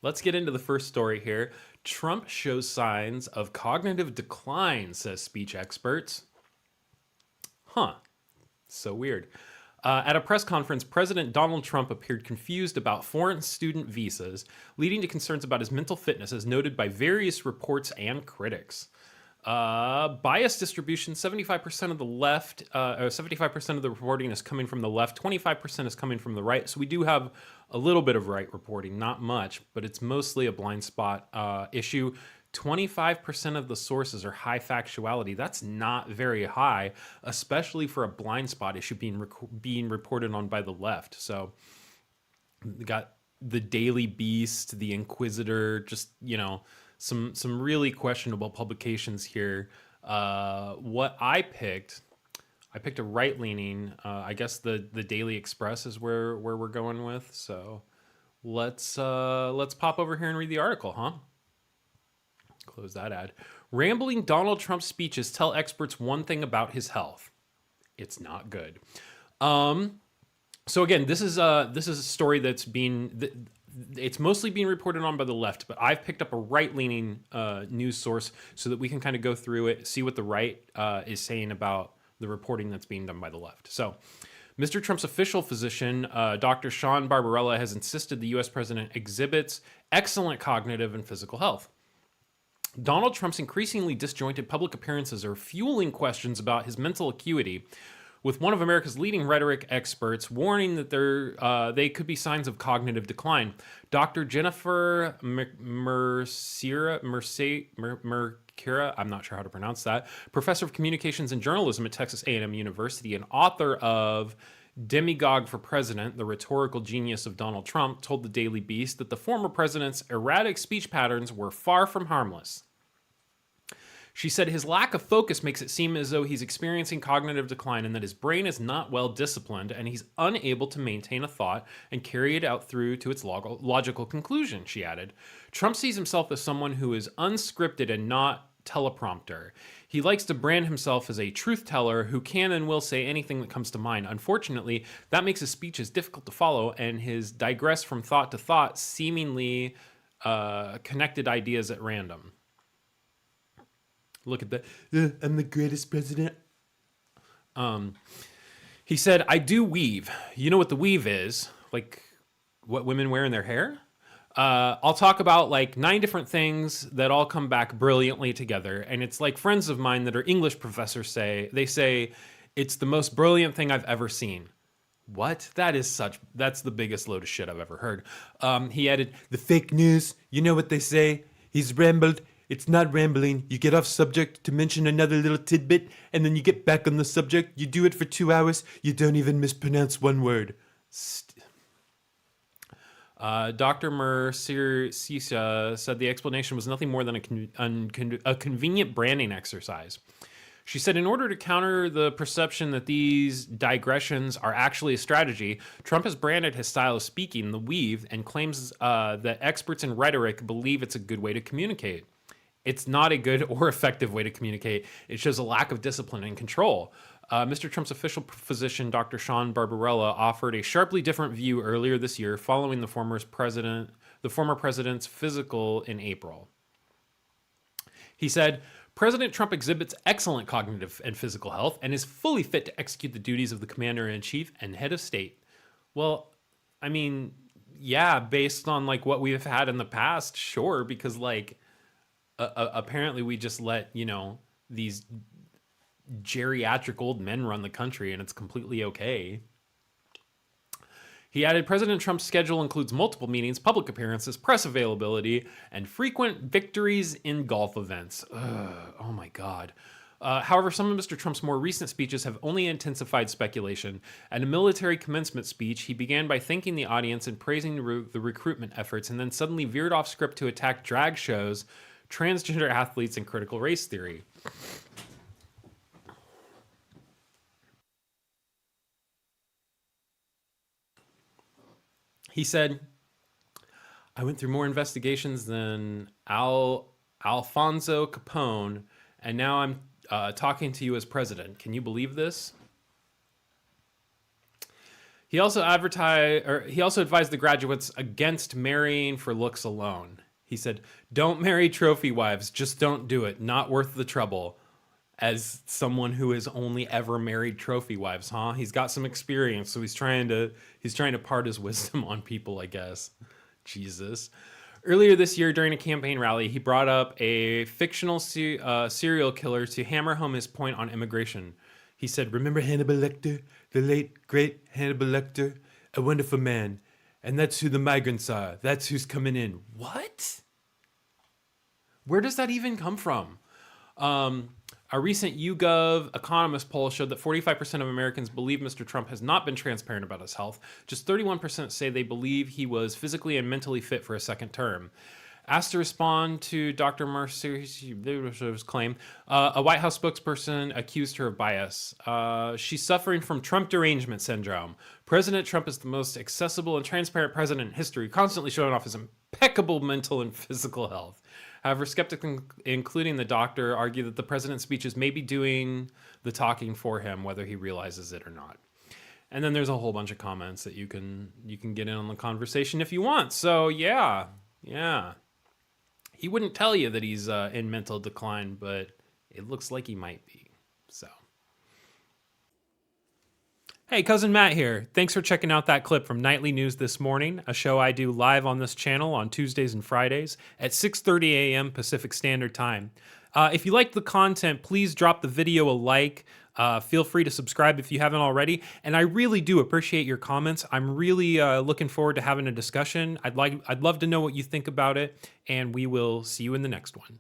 Let's get into the first story here. Trump shows signs of cognitive decline, says speech experts. Huh. So weird. At a press conference, President Donald Trump appeared confused about foreign student visas, leading to concerns about his mental fitness, as noted by various reports and critics. Bias distribution: 75% of the left, 75% of the reporting is coming from the left, 25% is coming from the right. So we do have a little bit of right reporting, not much, but it's mostly a blind spot issue. 25% of the sources are high factuality. That's not very high, especially for a blind spot issue being reported on by the left. So we got the Daily Beast, the Inquisitor, just, some really questionable publications here. What I picked a right-leaning. I guess the Daily Express is where we're going with. So let's pop over here and read the article, huh? Close that ad. Rambling Donald Trump speeches tell experts one thing about his health: it's not good. So again, this is a story that's it's mostly being reported on by the left, but I've picked up a right-leaning news source so that we can kind of go through it, see what the right is saying about the reporting that's being done by the left. So, Mr. Trump's official physician, Dr. Sean Barbarella, has insisted the U.S. president exhibits excellent cognitive and physical health. Donald Trump's increasingly disjointed public appearances are fueling questions about his mental acuity, with one of America's leading rhetoric experts warning that they could be signs of cognitive decline. Dr. Jennifer Mercira, I'm not sure how to pronounce that, professor of communications and journalism at Texas A&M University and author of Demagogue for President, the Rhetorical Genius of Donald Trump, told the Daily Beast that the former president's erratic speech patterns were far from harmless. She said his lack of focus makes it seem as though he's experiencing cognitive decline and that his brain is not well disciplined and he's unable to maintain a thought and carry it out through to its logical conclusion, she added. Trump sees himself as someone who is unscripted and not teleprompter. He likes to brand himself as a truth teller who can and will say anything that comes to mind. Unfortunately, that makes his speeches difficult to follow and his digress from thought to thought, seemingly connected ideas at random. Look at that. I'm the greatest president. He said, I do weave. You know what the weave is? Like what women wear in their hair? I'll talk about like 9 different things that all come back brilliantly together. And it's like friends of mine that are English professors say, it's the most brilliant thing I've ever seen. What? That's the biggest load of shit I've ever heard. He added, the fake news, you know what they say? He's rambled. It's not rambling. You get off subject to mention another little tidbit, and then you get back on the subject. You do it for 2 hours. You don't even mispronounce one word. Dr. Mercira said the explanation was nothing more than a convenient branding exercise. She said, in order to counter the perception that these digressions are actually a strategy, Trump has branded his style of speaking, the weave, and claims that experts in rhetoric believe it's a good way to communicate. It's not a good or effective way to communicate. It shows a lack of discipline and control. Mr. Trump's official physician, Dr. Sean Barbarella, offered a sharply different view earlier this year following the former president's physical in April. He said, President Trump exhibits excellent cognitive and physical health and is fully fit to execute the duties of the commander-in-chief and head of state. Well, I mean, yeah, based on like what we've had in the past, sure, because like apparently we just let, these geriatric old men run the country and it's completely okay. He added, President Trump's schedule includes multiple meetings, public appearances, press availability, and frequent victories in golf events. Oh my God. However, some of Mr. Trump's more recent speeches have only intensified speculation. At a military commencement speech, he began by thanking the audience and praising the recruitment efforts, and then suddenly veered off script to attack drag shows, transgender athletes, and critical race theory. He said, I went through more investigations than Alfonso Capone, and now I'm talking to you as president. Can you believe this? He also advised the graduates against marrying for looks alone. He said, "Don't marry trophy wives. Just don't do it. Not worth the trouble." As someone who has only ever married trophy wives, huh? He's got some experience, so he's trying to part his wisdom on people, I guess. Jesus. Earlier this year, during a campaign rally, he brought up a fictional serial killer to hammer home his point on immigration. He said, "Remember Hannibal Lecter, the late, great Hannibal Lecter? A wonderful man. And that's who the migrants are. That's who's coming in." What? Where does that even come from? A recent YouGov Economist poll showed that 45% of Americans believe Mr. Trump has not been transparent about his health. Just 31% say they believe he was physically and mentally fit for a second term. Asked to respond to Dr. Mercer's claim, a White House spokesperson accused her of bias. She's suffering from Trump derangement syndrome. President Trump is the most accessible and transparent president in history, constantly showing off his impeccable mental and physical health. However, skeptics, including the doctor, argue that the president's speeches may be doing the talking for him, whether he realizes it or not. And then there's a whole bunch of comments that you can get in on the conversation if you want. So yeah. He wouldn't tell you that he's in mental decline, but it looks like he might be. So. Hey, Cousin Matt here. Thanks for checking out that clip from Nightly News This Morning, a show I do live on this channel on Tuesdays and Fridays at 6:30 a.m. Pacific Standard Time. If you like the content, please drop the video a like. Feel free to subscribe if you haven't already. And I really do appreciate your comments. I'm really looking forward to having a discussion. I'd love to know what you think about it, and we will see you in the next one.